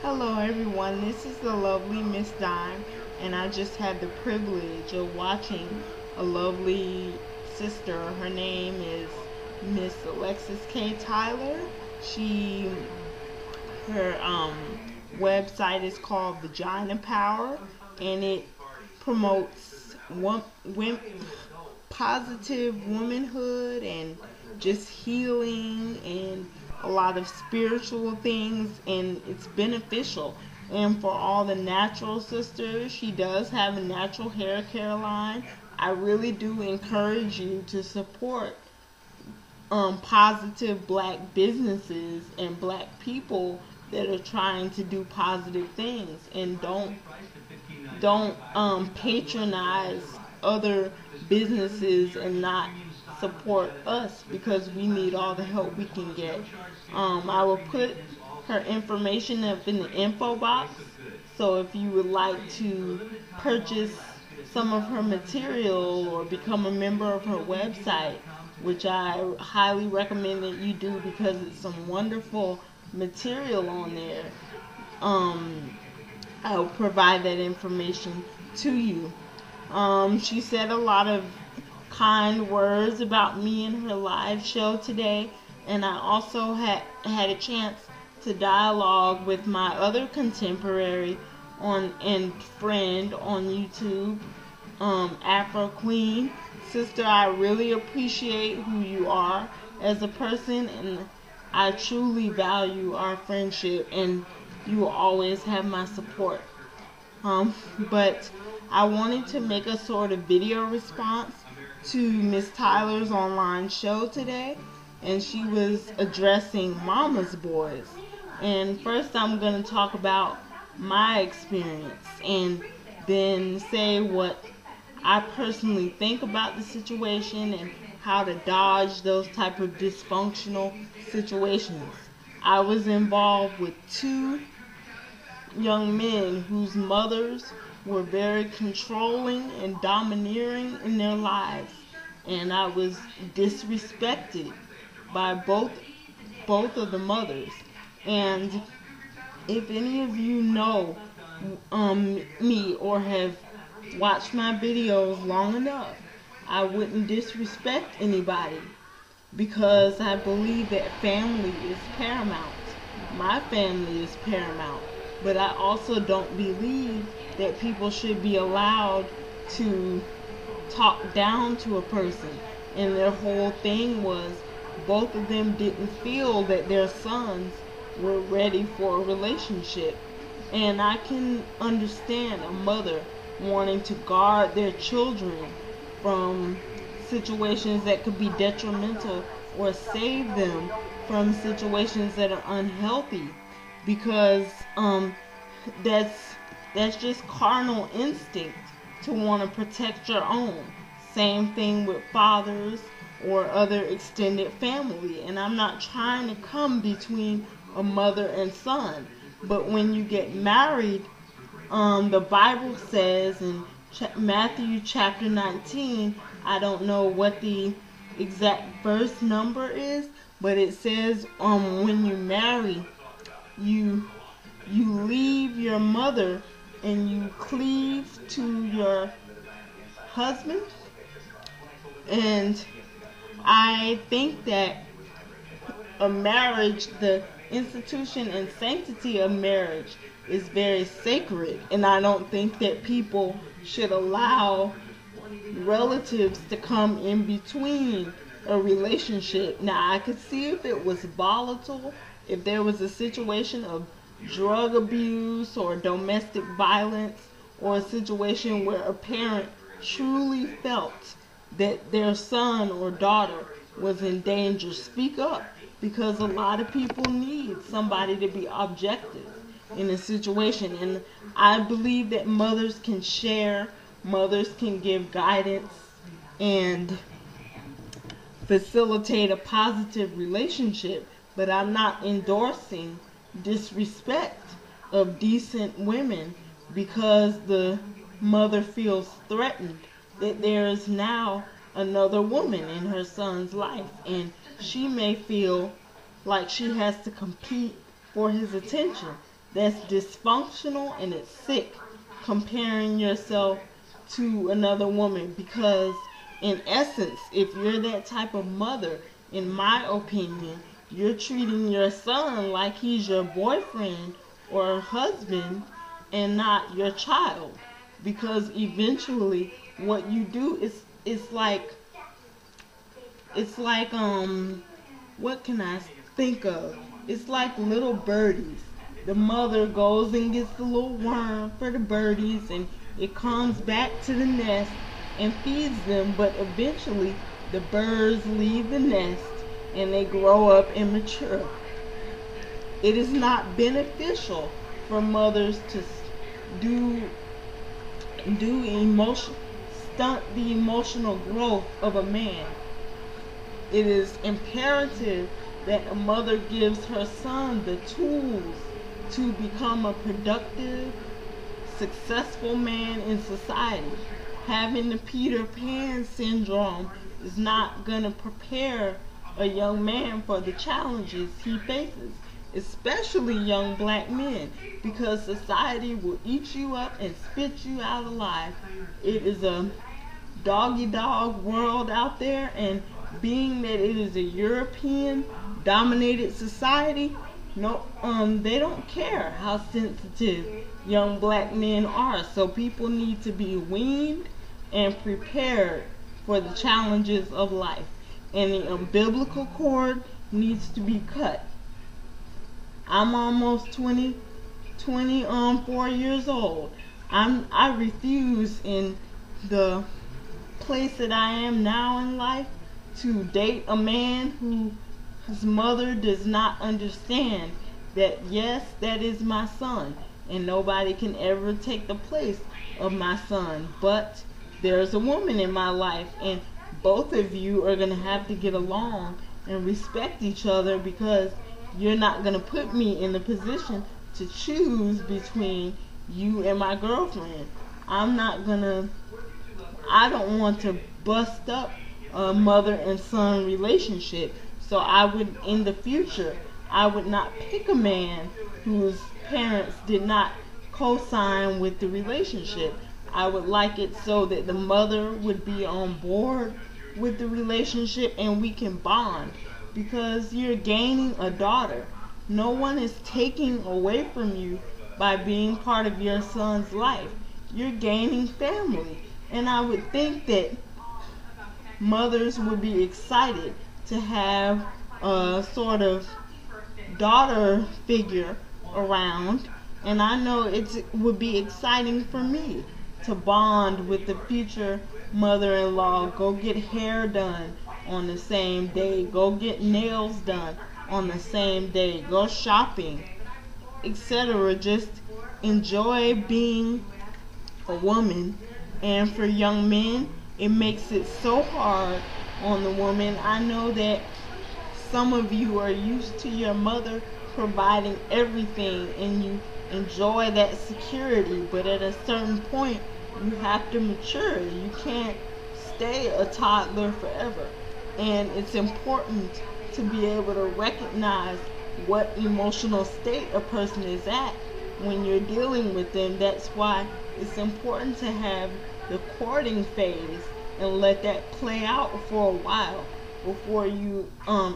Hello everyone, this is the lovely Miss Dime, and I just had the privilege of watching a lovely sister. Her name is Miss Alexis K. Tyler. She her website is called Vagina Power, and it promotes positive womanhood and just healing and a lot of spiritual things, and it's beneficial. And for all the natural sisters, she does have a natural hair care line. I really do encourage you to support positive black businesses and black people that are trying to do positive things, and don't patronize other businesses and not support us, because we need all the help we can get. I will put her information up in the info box, so if you would like to purchase some of her material or become a member of her website, which I highly recommend that you do because it's some wonderful material on there. I'll provide that information to you. She said a lot of kind words about me in her live show today, and I also had a chance to dialogue with my other contemporary on and friend on YouTube, Afro Queen. Sister, I really appreciate who you are as a person, and I truly value our friendship, and you will always have my support. But I wanted to make a sort of video response to Miss Tyler's online show today, and she was addressing mama's boys. And first I'm going to talk about my experience and then say what I personally think about the situation and how to dodge those type of dysfunctional situations. I was involved with two young men whose mothers were very controlling and domineering in their lives, and I was disrespected by both of the mothers. And if any of you know me or have watched my videos long enough, I wouldn't disrespect anybody, because I believe that family is paramount. My family is paramount. But I also don't believe that people should be allowed to talk down to a person. And their whole thing was both of them didn't feel that their sons were ready for a relationship. And I can understand a mother wanting to guard their children from situations that could be detrimental, or save them from situations that are unhealthy, because that's just carnal instinct to want to protect your own. Same thing with fathers or other extended family. And I'm not trying to come between a mother and son, but when you get married, the Bible says in Matthew chapter 19, I don't know what the exact verse number is, but it says when you marry, you leave your mother and you cleave to your husband. And I think that a marriage, the institution and sanctity of marriage, is very sacred, and I don't think that people should allow relatives to come in between a relationship. Now, I could see if it was volatile, if there was a situation of drug abuse or domestic violence, or a situation where a parent truly felt that their son or daughter was in danger. Speak up, because a lot of people need somebody to be objective in a situation. And I believe that mothers can share, mothers can give guidance and facilitate a positive relationship, but I'm not endorsing disrespect of decent women because the mother feels threatened that there is now another woman in her son's life, and she may feel like she has to compete for his attention. that's dysfunctional and it's sick, comparing yourself to another woman, because in essence, if you're that type of mother, in my opinion, you're treating your son like he's your boyfriend or husband and not your child, because eventually what you do is it's like what can I think of? It's like little birdies. The mother goes and gets the little worm for the birdies, and it comes back to the nest and feeds them, but eventually the birds leave the nest and they grow up and mature. It is not beneficial for mothers to do emotion stunt the emotional growth of a man. It is imperative that a mother gives her son the tools to become a productive, successful man in society. Having the Peter Pan syndrome is not going to prepare a young man for the challenges he faces, especially young black men, because society will eat you up and spit you out alive. It is a doggy dog world out there, and being that it is a European dominated society, no, they don't care how sensitive young black men are. So people need to be weaned and prepared for the challenges of life, and the umbilical cord needs to be cut. I'm almost 4 years old. I refuse, in the place that I am now in life, to date a man whose mother does not understand that, yes, that is my son, and nobody can ever take the place of my son. But there's a woman in my life, and both of you are going to have to get along and respect each other, because you're not going to put me in the position to choose between you and my girlfriend. I don't want to bust up a mother and son relationship. So in the future, I would not pick a man whose parents did not co-sign with the relationship. I would like it so that the mother would be on board with the relationship and we can bond, because you're gaining a daughter. No one is taking away from you by being part of your son's life. You're gaining family. And I would think that mothers would be excited to have a sort of daughter figure around. And I know it would be exciting for me to bond with the future mother-in-law, go get hair done on the same day, go get nails done on the same day, go shopping, etc. Just enjoy being a woman. And for young men, it makes it so hard on the woman. I know that some of you are used to your mother providing everything and you enjoy that security, but at a certain point you have to mature. You can't stay a toddler forever. And it's important to be able to recognize what emotional state a person is at when you're dealing with them. That's why it's important to have the courting phase and let that play out for a while before you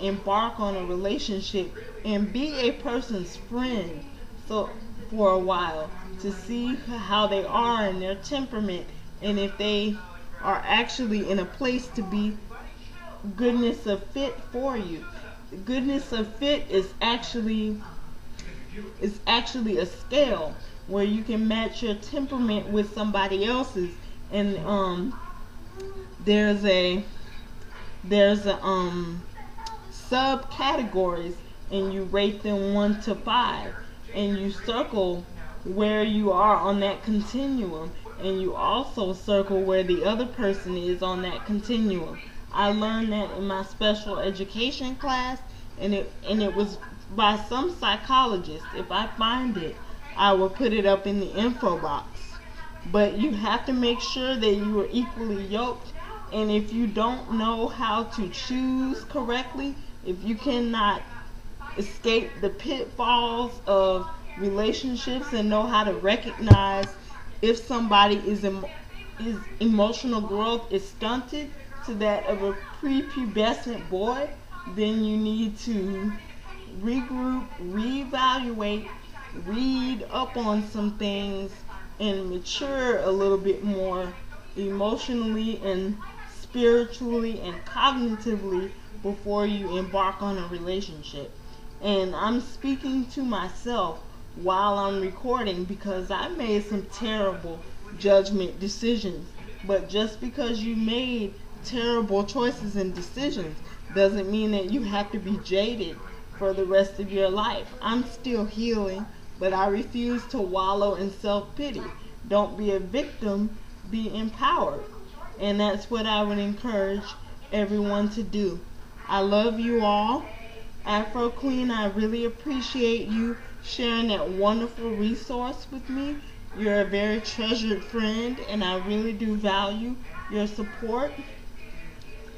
embark on a relationship, and be a person's friend so for a while to see how they are and their temperament, and if they are actually in a place to be goodness of fit for you. The goodness of fit is actually a scale where you can match your temperament with somebody else's, and there's a subcategories, and you rate them 1 to 5, and you circle where you are on that continuum, and you also circle where the other person is on that continuum. I learned that in my special education class, and it was by some psychologist. If I find it, I will put it up in the info box. But you have to make sure that you are equally yoked, and if you don't know how to choose correctly, if you cannot escape the pitfalls of relationships and know how to recognize if somebody is emotional growth is stunted to that of a prepubescent boy, then you need to regroup, reevaluate, read up on some things, and mature a little bit more emotionally and spiritually and cognitively before you embark on a relationship. And I'm speaking to myself while I'm recording because I made some terrible judgment decisions. But just because you made terrible choices and decisions doesn't mean that you have to be jaded for the rest of your life. I'm still healing, but I refuse to wallow in self-pity. Don't be a victim, be empowered. And that's what I would encourage everyone to do. I love you all. Afro Queen, I really appreciate you sharing that wonderful resource with me. You're a very treasured friend, and I really do value your support.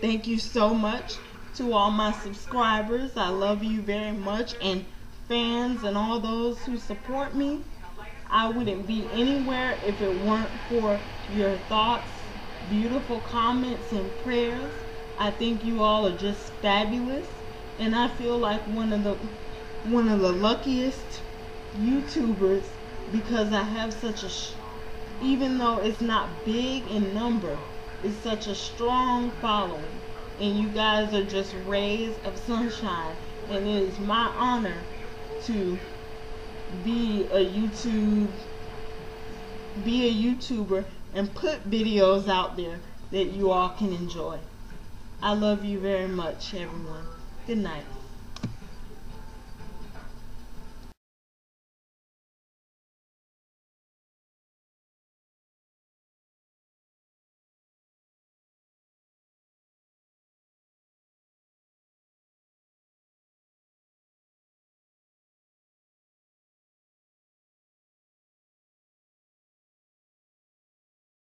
Thank you so much to all my subscribers. I love you very much, and fans and all those who support me. I wouldn't be anywhere if it weren't for your thoughts, beautiful comments, and prayers. I think you all are just fabulous, and I feel like one of the luckiest YouTubers because I have such a even though it's not big in number, it's such a strong following, and you guys are just rays of sunshine, and it is my honor to be a YouTuber and put videos out there that you all can enjoy. I love you very much, everyone. Good night.